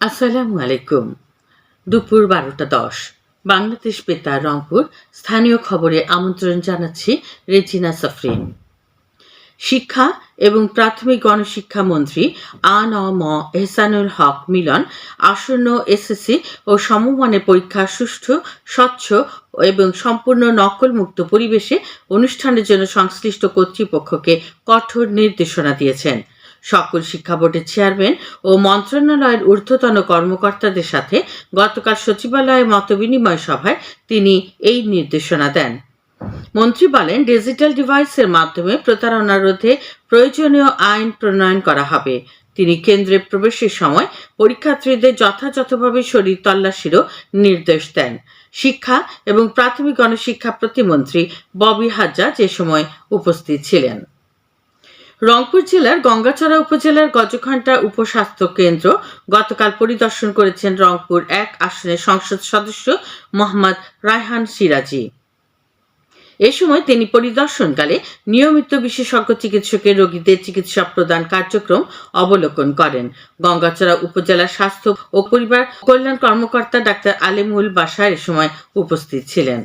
আসসালামু আলাইকুম। দুপুর 12:10 বাংলাদেশ বেতার রংপুর স্থানীয় খবরে আমন্ত্রণ জানাচ্ছি রেজিনা সাফরিন। শিক্ষা এবং প্রাথমিক গণশিক্ষা মন্ত্রী আ.ন.ম এহসানুল হক মিলন আসন্ন এসএসসি ও সমমানের পরীক্ষা সুষ্ঠু, স্বচ্ছ এবং সম্পূর্ণ নকলমুক্ত পরিবেশে অনুষ্ঠানের জন্য সংশ্লিষ্ট কর্তৃপক্ষকে কঠোর নির্দেশনা দিয়েছেন। সকল শিক্ষা বোর্ডের চেয়ারম্যান ও মন্ত্রণালয়ের ঊর্ধ্বতন কর্মকর্তাদের সাথে গতকাল সচিবালয়ে মতবিনিময় সভায় তিনি এই নির্দেশনা দেন। মন্ত্রী বলেন, ডিজিটাল ডিভাইসের মাধ্যমে প্রতারণা রোধে প্রয়োজনীয় আইন প্রণয়ন করা হবে। তিনি কেন্দ্রে প্রবেশের সময় পরীক্ষার্থীদের যথাযথভাবে শরীর তল্লাশিরও নির্দেশ দেন। শিক্ষা এবং প্রাথমিক গণশিক্ষা প্রতিমন্ত্রী ববি হাজ্জাজ এ সময় উপস্থিত ছিলেন। রংপুর জেলার গঙ্গাচড়া উপজেলার গজঘণ্টা উপস্বাস্থ্য কেন্দ্র গতকাল পরিদর্শন করেছেন রংপুর 1 আসনের সংসদ সদস্য মোহাম্মদ রায়হান সিরাজি। এ সময় তিনি পরিদর্শনকালে নিয়মিত বিশেষজ্ঞ চিকিৎসকের রোগীদের চিকিৎসা প্রদান কার্যক্রম অবলোকন করেন। গঙ্গাচড়া উপজেলা স্বাস্থ্য ও পরিবার কল্যাণ কর্মকর্তা ডাক্তার আলেমুল বাশার এ সময় উপস্থিত ছিলেন।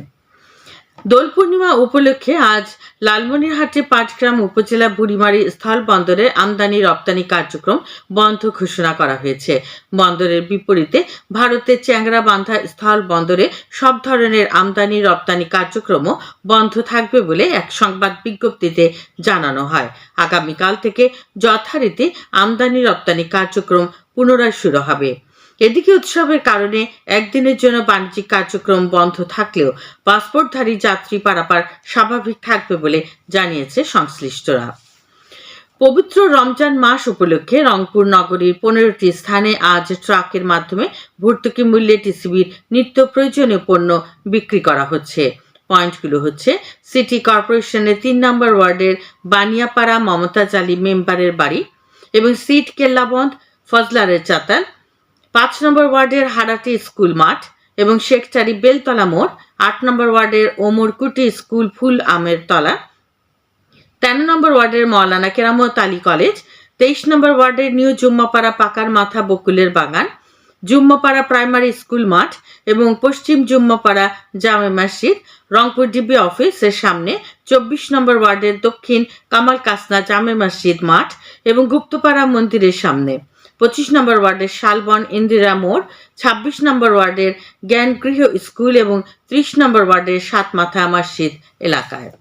দোল পূর্ণিমা উপলক্ষে আজ লালমনিরহাটে পাটগ্রাম উপজেলা বুড়িমারি স্থল বন্দরের আমদানি রপ্তানি কার্যক্রম বন্ধ ঘোষণা করা হয়েছে। বন্দরের বিপরীতে ভারতের চ্যাংরাবান্ধা স্থল বন্দরে সব ধরনের আমদানি রপ্তানি কার্যক্রমও বন্ধ থাকবে বলে এক সংবাদ বিজ্ঞপ্তিতে জানানো হয়। আগামীকাল থেকে যথারীতি আমদানি রপ্তানি কার্যক্রম পুনরায় শুরু হবে। এদিকে উৎসবের কারণে একদিনের জন্য বাণিজ্যিক কার্যক্রম বন্ধ থাকলেও পাসপোর্টধারী যাত্রী পারাপার স্বাভাবিক থাকবে বলে জানিয়েছে সংশ্লিষ্টরা। পবিত্র রমজান মাস উপলক্ষে রংপুর নগরীর 15টি স্থানে আজ ট্রাকের মাধ্যমে ভর্তুকি মূল্যে টিসিবির নিত্য প্রয়োজনীয় পণ্য বিক্রি করা হচ্ছে। পয়েন্টগুলো হচ্ছে সিটি কর্পোরেশনের 3 নম্বর ওয়ার্ডের বানিয়াপাড়া মমতাজ আলী মেম্বারের বাড়ি এবং সিট কেল্লাবন্দ ফজলারের চাতাল, 5 নম্বর ওয়ার্ডের হারাটি স্কুল মাঠ এবং শেখচারি বেলতলা মোড়, 8 নম্বর ওয়ার্ডের ওমরকুটি স্কুল ফুল আমের তলা, 13 নম্বর ওয়ার্ডের মৌলানা কেরামত আলী কলেজ, 23 নম্বর ওয়ার্ডের নিউ জুম্মাপাড়া পাকার মাথা বকুলের বাগান, জুম্মাপাড়া প্রাইমারি স্কুল মাঠ এবং পশ্চিম জুম্মাপাড়া জামে মসজিদ, রংপুর ডিবি অফিসের সামনে 24 নম্বর ওয়ার্ডের দক্ষিণ কামাল কাসনা জামে মসজিদ মাঠ এবং গুপ্তপাড়া মন্দিরের সামনে, 25 নম্বর ওয়ার্ডের শালবন ইন্দিরা মোড়, 26 নম্বর ওয়ার্ডের জ্ঞানগৃহ স্কুল এবং 30 নম্বর ওয়ার্ডের সাতমাথা মসজিদ এলাকায়।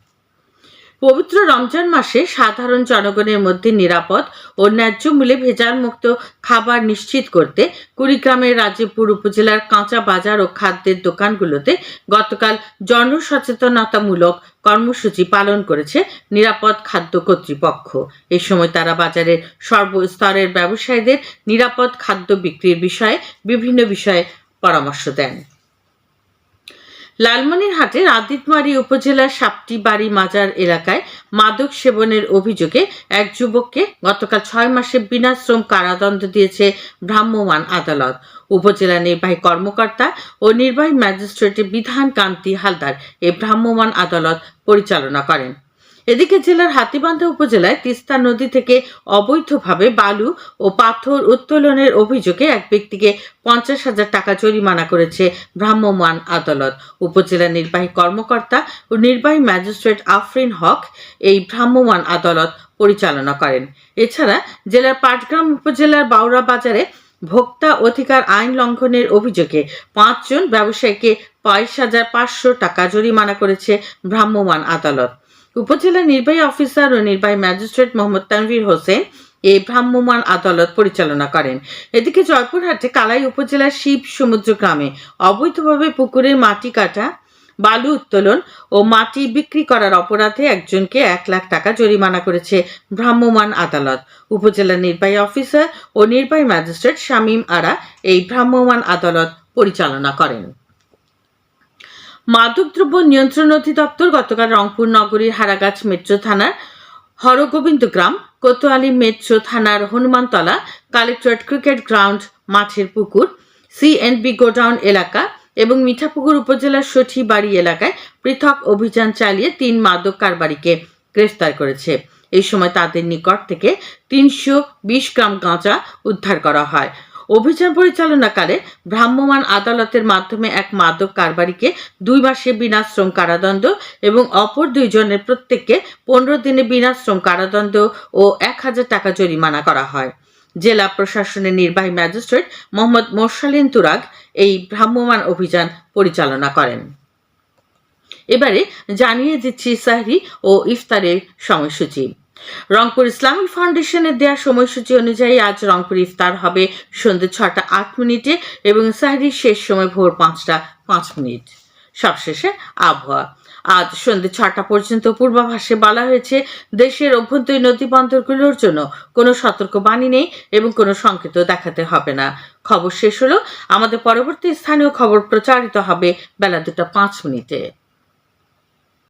পবিত্র রমজান মাসে সাধারণ জনগণের মধ্যে নিরাপদ ও ন্যায্য মূল্যে ভেজালমুক্ত খাবার নিশ্চিত করতে কুড়িগ্রামের রাজীবপুর উপজেলার কাঁচা বাজার ও খাদ্যের দোকানগুলোতে গতকাল জনসচেতনতামূলক কর্মসূচি পালন করেছে নিরাপদ খাদ্য কর্তৃপক্ষ। এই সময় তারা বাজারের সর্বস্তরের ব্যবসায়ীদের নিরাপদ খাদ্য বিক্রির বিষয়ে বিভিন্ন বিষয়ে পরামর্শ দেন। লালমনিরহাটের আদিতমারি উপজেলার সাপটিবাড়ি মাজার এলাকায় মাদক সেবনের অভিযোগে এক যুবককে গতকাল 6 মাসে বিনাশ্রম কারাদণ্ড দিয়েছে ভ্রাম্যমাণ আদালত। উপজেলা নির্বাহী কর্মকর্তা ও নির্বাহী ম্যাজিস্ট্রেট বিধান কান্তি হালদার এই ভ্রাম্যমাণ আদালত পরিচালনা করেন। এদিকে জেলার হাতীবান্ধা উপজেলায় তিস্তা নদী থেকে অবৈধভাবে বালু ও পাথর উত্তোলনের অভিযোগে এক ব্যক্তিকে 50,000 টাকা জরিমানা করেছে ভ্রাম্যমাণ আদালত। উপজেলা নির্বাহী কর্মকর্তা ও নির্বাহী ম্যাজিস্ট্রেট আফরিন হক এই ভ্রাম্যমাণ আদালত পরিচালনা করেন। এছাড়া জেলার পাটগ্রাম উপজেলার বাউরা বাজারে ভোক্তা অধিকার আইন লঙ্ঘনের অভিযোগে 5 জন ব্যবসায়ীকে 22,500 টাকা জরিমানা করেছে ভ্রাম্যমাণ আদালত। উপজেলা নির্বাহী অফিসার ও নির্বাহী ম্যাজিস্ট্রেট মোহাম্মদ তানভীর হোসেন এই ভ্রাম্যমাণ আদালত পরিচালনা করেন। এদিকে জয়পুরহাটে কালাই উপজেলার শিব সমুদ্র গ্রামে অবৈধভাবে পুকুরের মাটি কাটা, বালু উত্তোলন ও মাটি বিক্রি করার অপরাধে একজনকে 1 লাখ টাকা জরিমানা করেছে ভ্রাম্যমাণ আদালত। উপজেলা নির্বাহী অফিসার ও নির্বাহী ম্যাজিস্ট্রেট শামীম আরা এই ভ্রাম্যমাণ আদালত পরিচালনা করেন। মাদকদ্রব্য নিয়ন্ত্রণ অধিদপ্তর গতকাল রংপুর নগরীর হারাগাছ মেট্রো থানার হরগোবিন্দ গ্রাম, কোতোয়ালি মেট্রো থানার হনুমানতলা, কালেক্টরেট ক্রিকেট গ্রাউন্ড মাঠের পুকুর, সিএনবি গোডাউন এলাকা এবং মিঠাপুকুর উপজেলার সঠিবাড়ি এলাকায় পৃথক অভিযান চালিয়ে 3 মাদক কারবারিকে গ্রেফতার করেছে। এই সময় তাদের নিকট থেকে 320 গ্রাম গাঁজা উদ্ধার করা হয়। অভিযান পরিচালনাকালে ভ্রাম্যমাণ আদালতের মাধ্যমে এক মাদক কারবারিকে 2 মাসে বিনাশ্রম কারাদণ্ড এবং অপর 2 জনের প্রত্যেককে 15 দিনে বিনাশ্রম কারাদণ্ড ও 1000 টাকা জরিমানা করা হয়। জেলা প্রশাসনের নির্বাহী ম্যাজিস্ট্রেট মোহাম্মদ মোরসালিন তুরাগ এই ভ্রাম্যমাণ অভিযান পরিচালনা করেন। এবারে জানিয়ে দিচ্ছি সাহরি ও ইফতারের সময়সূচি। রংপুর ইসলামিক ফাউন্ডেশনের দেওয়া সময়সূচি অনুযায়ী আজ রংপুর ইফতার হবে সন্ধ্যে 6টা 8 মিনিটে এবং সাহরির শেষ সময় ভোর 5টা 5 মিনিট। সবশেষে আবহাওয়া। আজ সন্ধ্যে 6টা পর্যন্ত পূর্বাভাসে বলা হয়েছে দেশের অভ্যন্তরীণ নদী বন্দরগুলোর জন্য কোনো সতর্কবাণী নেই এবং কোনো সংকেত দেখাতে হবে না। খবর শেষ হলো। আমাদের পরবর্তী স্থানীয় খবর প্রচারিত হবে বেলা 2টা 5 মিনিটে।